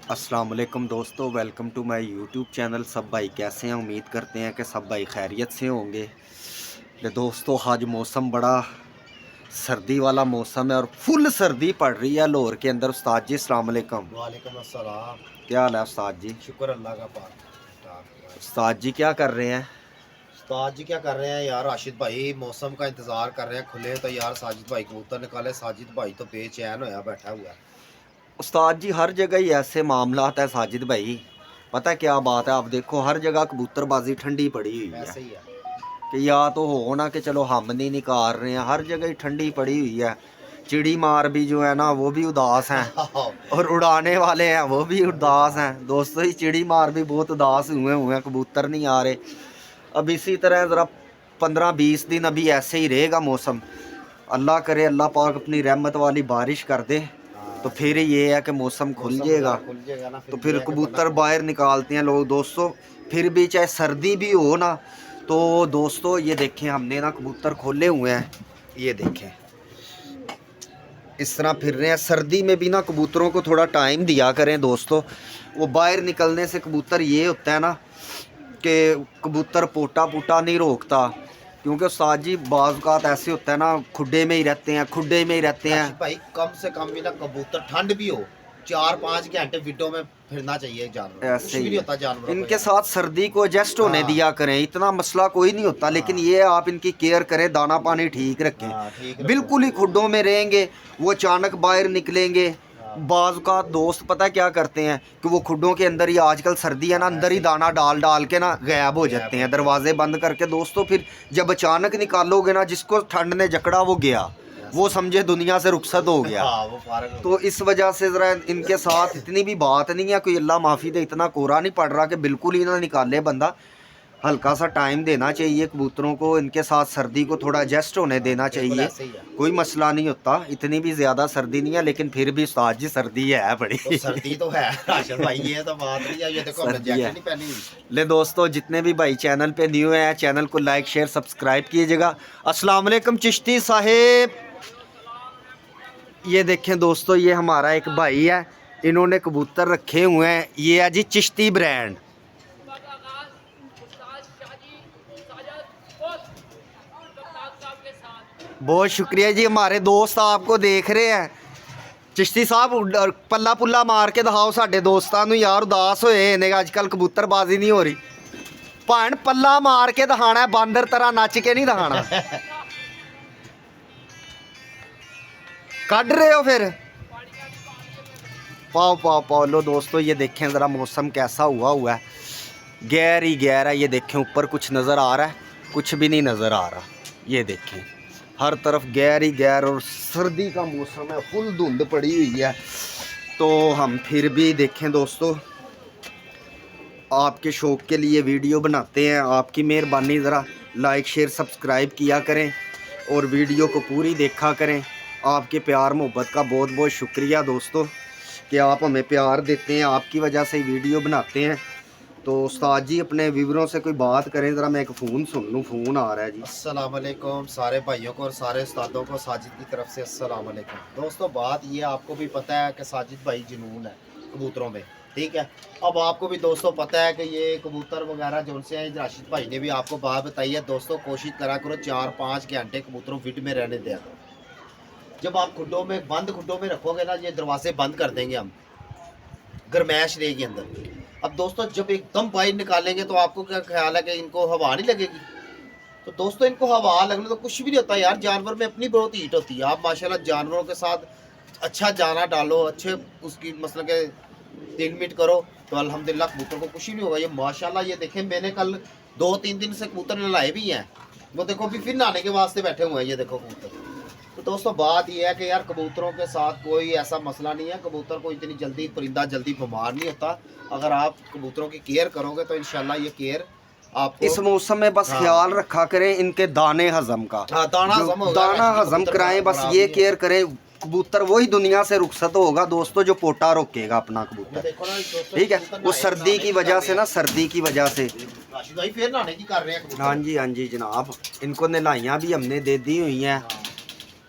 अस्सलाम वालेकुम दोस्तों, welcome to my YouTube channel. सब भाई कैसे हैं? उम्मीद करते हैं कि सब भाई खैरियत से होंगे। तो दोस्तों, आज मौसम बड़ा सर्दी वाला मौसम है और फुल सर्दी पड़ रही है लाहौर के अंदर। उस्ताद जी अस्सलाम वालेकुम। वालेकुम अस्सलाम। क्या हाल है उस्ताद जी? शुक्र अल्लाह का पाक। उस्ताद जी क्या कर रहे हैं? उस्ताद जी क्या कर रहे हैं यार? राशिद भाई मौसम का इंतजार कर रहे हैं, खुले तो यार साजिद भाई कबूतर निकाले। साजिद भाई तो बेचैन होया बैठा हुआ है। उस्ताद जी हर जगह ही ऐसे मामलात है साजिद भाई। पता है क्या बात है, आप देखो हर जगह कबूतरबाजी ठंडी पड़ी हुई है ऐसे ही है। कि या तो हो ना कि चलो हम नहीं निकाल रहे हैं, हर जगह ही ठंडी पड़ी हुई है। चिड़ी मार भी जो है ना वो भी उदास हैं और उड़ाने वाले हैं वो भी उदास हैं। दोस्तों, ही चिड़ी मार भी बहुत उदास हुए हैं, कबूतर नहीं आ रहे। अब इसी तरह ज़रा 15-20 दिन अभी ऐसे ही रहेगा मौसम। अल्लाह करे अल्लाह पाक अपनी रहमत वाली बारिश कर दे तो फिर ये है कि मौसम खुल जाएगा। खुल जाएगा ना, तो फिर फिर ये है कि कबूतर बाहर निकालते हैं लोग। दोस्तों, फिर भी चाहे सर्दी भी हो ना, तो दोस्तों ये देखें हमने ना कबूतर खोले हुए हैं, ये देखें इस तरह फिर रहे हैं। सर्दी में भी ना कबूतरों को थोड़ा टाइम दिया करें दोस्तों। वो बाहर निकलने से कबूतर ये होता है ना कि कबूतर पोटा पोटा नहीं रोकता, क्योंकि उस्ताद जी बाज़ ऐसे होता है ना, खुड्डे में ही रहते हैं, खुड्डे में ही रहते हैं। राशिद भाई कम से कम भी ना कबूतर ठंड भी हो 4-5 घंटे विंडो में फिरना चाहिए जानवर, कुछ ऐसे भी ही नहीं है। होता जानवरों को इनके यार। साथ सर्दी को एडजस्ट होने हाँ दिया करें, इतना मसला कोई नहीं होता। लेकिन हाँ ये आप इनकी केयर करें, दाना पानी ठीक रखें। हाँ, ठीक रखो। बिल्कुल ही खुड्डों में रहेंगे, वो अचानक बाहर निकलेंगे। हाँ बाज़ का दोस्त पता है क्या करते हैं कि वो खुड्डों के अंदर ही, आजकल सर्दी है ना, अंदर ही दाना डाल डाल के ना गायब हो जाते हैं, दरवाजे बंद करके। दोस्तों, फिर जब अचानक निकालोगे ना, जिसको ठंड ने जकड़ा वो गया, वो समझे दुनिया से रुखसत हो गया। हाँ, वो फारग हो तो इस वजह से ज़रा इनके साथ इतनी भी बात नहीं है, कोई अल्लाह माफ़ी दे, इतना कोरा नहीं पड़ रहा कि बिल्कुल ही ना निकाले बंदा। हल्का सा टाइम देना चाहिए कबूतरों को, इनके साथ सर्दी को थोड़ा एडजस्ट होने देना बिल्कुल चाहिए। ऐसे ही है। कोई मसला नहीं होता, इतनी भी ज़्यादा सर्दी नहीं है, लेकिन फिर भी उस्ताद जी सर्दी है बड़ी। तो सर्दी तो है राशिद भाई, ये तो बात नहीं है। ये देखो हमने सर्दी है। जैकेट नहीं पहनी हुई। ले दोस्तों, जितने भी भाई चैनल पे न्यू हैं, चैनल को लाइक शेयर सब्सक्राइब कीजिएगा। अस्सलाम वालेकुम चिश्ती साहेब। ये देखें दोस्तों, ये हमारा एक भाई है, इन्होंने कबूतर रखे हुए हैं। ये है जी चिश्ती ब्रांड। बहुत शुक्रिया जी, हमारे दोस्त आपको देख रहे हैं। चिश्ती साहब पल्ला पुल्ला मार के दिखाओ साडे दोस्तां नूं यार, उदास होए ने अजकल कबूतरबाजी नहीं हो रही। भैन पल्ला मार के दिखाना है, बांदर तरह नच के नहीं दिखाना। कढ़ रहे हो फिर? पाओ पाओ पाओ। लो दोस्तों, ये देखें ज़रा मौसम कैसा हुआ है, गैर ही गैर है। ये देखें ऊपर कुछ नज़र आ रहा है, कुछ भी नहीं नज़र आ रहा। ये देखें हर तरफ गैर ही गैर, और सर्दी का मौसम है, फुल धुंध पड़ी हुई है। तो हम फिर भी देखें दोस्तों, आपके शौक़ के लिए वीडियो बनाते हैं। आपकी मेहरबानी, ज़रा लाइक शेयर सब्सक्राइब किया करें और वीडियो को पूरी देखा करें। आपके प्यार मोहब्बत का बहुत बहुत शुक्रिया दोस्तों कि आप हमें प्यार देते हैं, आपकी वजह से वीडियो बनाते हैं। तो उस्ताद जी अपने व्यूअरों से कोई बात करें ज़रा, मैं एक फ़ोन सुन लूँ, फ़ोन आ रहा है जी। अस्सलाम वालेकुम सारे भाइयों को और सारे उस्तादों को साजिद की तरफ से अस्सलाम वालेकुम। दोस्तों, बात ये आपको भी पता है कि साजिद भाई जुनून है कबूतरों में, ठीक है। अब आपको भी दोस्तों पता है कि ये कबूतर वगैरह जो से हैं, राशिद भाई ने भी आपको बात बताई है। दोस्तों, कोशिश करा करो 4-5 घंटे कबूतरों फिट में रहने दिया करो। जब आप खुड्डों में, बंद खुड्डों में रखोगे ना, ये दरवाजे बंद कर देंगे हम, गर्मैश रहेगी अंदर। अब दोस्तों, जब एकदम बाहर निकालेंगे तो आपको क्या ख्याल है कि इनको हवा नहीं लगेगी? तो दोस्तों, इनको हवा लगने तो कुछ भी नहीं होता यार, जानवर में अपनी बहुत हीट होती है। आप माशाल्लाह जानवरों के साथ अच्छा जाना डालो, अच्छे उसकी मतलब के दिन मीट करो, तो अल्हम्दुलिल्लाह कबूतर को कुछ ही नहीं होगा। ये माशाल्लाह, ये देखें मैंने कल 2-3 दिन से कबूतर नहलाए भी हैं, वो देखो अभी फिर नहाने के वास्ते बैठे हुए हैं, ये देखो कबूतर। तो दोस्तों, बात यह है कि यार कबूतरों के साथ कोई ऐसा मसला नहीं है। कबूतर को इतनी जल्दी, परिंदा जल्दी बीमार नहीं होता। अगर आप कबूतरों की केयर करोगे तो इंशाल्लाह ये केयर आपको इस मौसम में बस ख्याल रखा करें इनके दाने हज़म का। दाना हज़म कराएं, बस ये केयर करें। कबूतर वही दुनिया से रुखसत होगा दोस्तों जो पोटा रोकेगा अपना कबूतर, ठीक है। वो सर्दी की वजह से ना, सर्दी की वजह से। फिर नहाने की कर रहे हैं। हाँ जी हाँ जी जनाब, इनको नहलाइयाँ भी हमने दे दी हुई हैं,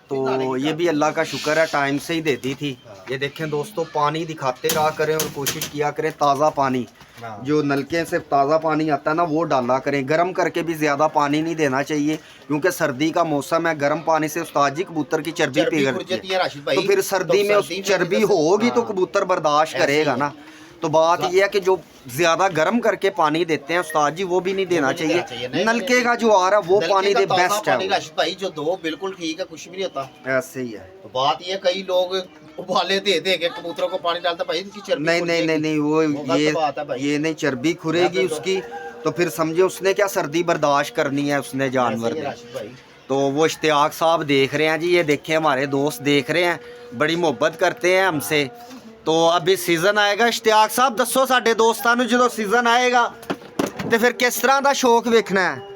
तो ये भी अल्लाह का शुक्र है टाइम से ही दे दी थी। ये देखें दोस्तों, पानी दिखाते रहा करें और कोशिश किया करें ताज़ा पानी, हाँ। जो नलके से ताज़ा पानी आता है ना वो डाला करें। गर्म करके भी ज़्यादा पानी नहीं देना चाहिए, क्योंकि सर्दी का मौसम है। गर्म पानी से उस्ताद जी कबूतर की चर्बी पिघलती है, राशिद भाई। तो फिर सर्दी में उस चर्बी होगी तो हाँ। कबूतर बर्दाश्त करेगा ना। तो बात यह है कि जो ज़्यादा गर्म करके पानी देते हैं उस्ताद जी, वो भी नहीं देना चाहिए। नलके का जो आ रहा है वो पानी दे, बेस्ट है राशिद भाई। जो दो बिल्कुल ठीक है, कुछ भी नहीं होता, ऐसे ही है। तो बात ये, कई लोग उबाले दे दे के कबूतरों को पानी डालता भाई, इसकी चर्बी नहीं नहीं नहीं नहीं, वो ये नहीं, चर्बी खुरेगी उसकी, तो फिर समझे उसने क्या सर्दी बर्दाश्त करनी है उसने जानवर ने। तो वो इश्तियाक साहब देख रहे हैं जी, ये देखे हमारे दोस्त देख रहे हैं, बड़ी मोहब्बत करते हैं हमसे। तो अभी सीजन आएगा, इश्तियाक साहब दसो साडे दोस्तां नूं जो सीजन आएगा तो फिर किस तरह का शौक वेखना है?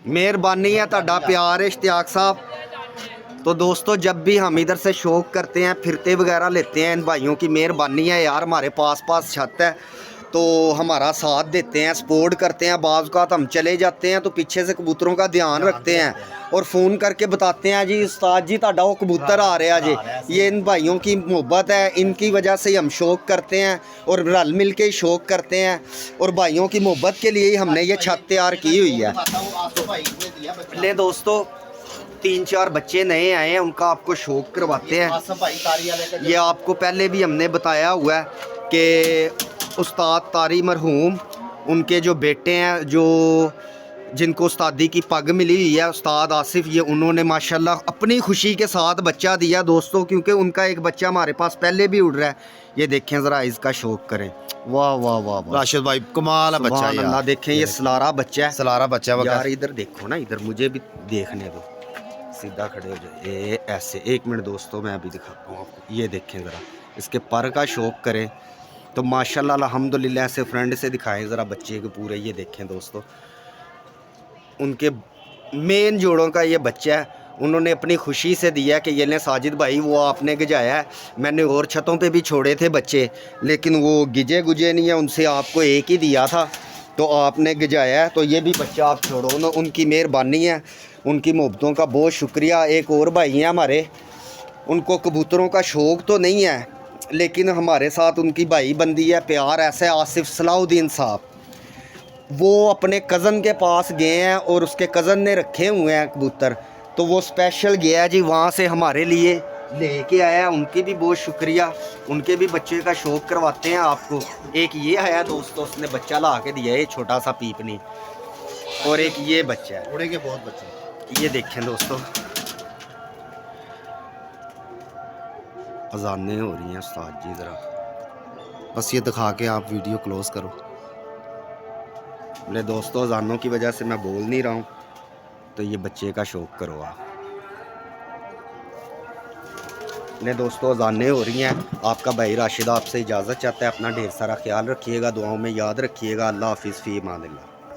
मेहरबानी है, ਤੁਹਾਡਾ प्यार है इश्तियाक साहब। तो दोस्तों जब भी हम इधर से शौक करते हैं, फिरते वगैरह लेते हैं, इन भाइयों की मेहरबानी है यार। हमारे पास छत है तो हमारा साथ देते हैं, सपोर्ट करते हैं। बाज़ औक़ात हम चले जाते हैं तो पीछे से कबूतरों का ध्यान रखते हैं और फ़ोन करके बताते हैं जी उस्ताद जी ਤੁਹਾਡਾ वो कबूतर आ रहा जी। ये इन भाइयों की मोहब्बत है, इनकी वजह से हम शौक करते हैं और रल मिल के ही शौक करते हैं, और भाइयों की मोहब्बत के लिए ही हमने ये छत तैयार की हुई है। ले दोस्तों 3-4 बच्चे नए आए हैं, उनका आपको शौक करवाते हैं। ये आपको पहले भी हमने बताया हुआ है कि उस्ताद तारी मरहूम, उनके जो बेटे हैं जो जिनको उस्तादी की पग मिली हुई है, उस्ताद आसिफ, ये उन्होंने माशाल्लाह अपनी खुशी के साथ बच्चा दिया दोस्तों, क्योंकि उनका एक बच्चा हमारे पास पहले भी उड़ रहा है। ये देखें ज़रा, इसका शौक करें। वाह वाह वाह वाह राशिद भाई, कमाल है बच्चा यार। देखें ये सलारा बच्चा है, सलारा बच्चा है यार। इधर देखो ना, इधर मुझे भी देखने दो, सीधा खड़े हो जाए ऐसे। 1 मिनट दोस्तों, मैं अभी दिखाता हूँ आपको। ये देखें ज़रा, इसके पर का शौक करें तो माशाल्लाह अल्हम्दुलिल्लाह। ऐसे फ्रेंड से दिखाएं ज़रा बच्चे के पूरे। ये देखें दोस्तों, उनके मेन जोड़ों का ये बच्चा है, उन्होंने अपनी खुशी से दिया कि ये ले साजिद भाई, वो आपने गिजाया है। मैंने और छतों पे भी छोड़े थे बच्चे, लेकिन वो गिजे गुजे नहीं है, उनसे आपको एक ही दिया था, तो आपने गिजाया है, तो ये भी बच्चा आप छोड़ो। उनकी मेहरबानी है, उनकी मोहब्बतों का बहुत शुक्रिया। एक और भाई हैं हमारे, उनको कबूतरों का शौक़ तो नहीं है, लेकिन हमारे साथ उनकी भाई बंदी है, प्यार ऐसा है। आसिफ सलाउद्दीन साहब, वो अपने कज़न के पास गए हैं और उसके कज़न ने रखे हुए हैं कबूतर, तो वो स्पेशल गया है जी, वहाँ से हमारे लिए लेके आया। उनकी भी बहुत शुक्रिया, उनके भी बच्चे का शौक़ करवाते हैं आपको। एक ये आया दोस्तों, उसने बच्चा ला के दिया है, छोटा सा पीपनी, और एक ये बच्चा है। उड़े के बहुत बच्चे, ये देखें दोस्तों, अजानें हो रही हैं उस्ताद जी, ज़रा बस ये दिखा के आप वीडियो क्लोज करो। मेरे दोस्तों अजानों की वजह से मैं बोल नहीं रहा हूँ, तो ये बच्चे का शौक़ करो आप। मेरे दोस्तों अजानें हो रही हैं, आपका भाई राशिद आपसे इजाज़त चाहता है। अपना ढेर सारा ख्याल रखिएगा, दुआओं में याद रखिएगा। अल्लाह हाफिज़, फ़ी अमानिल्लाह।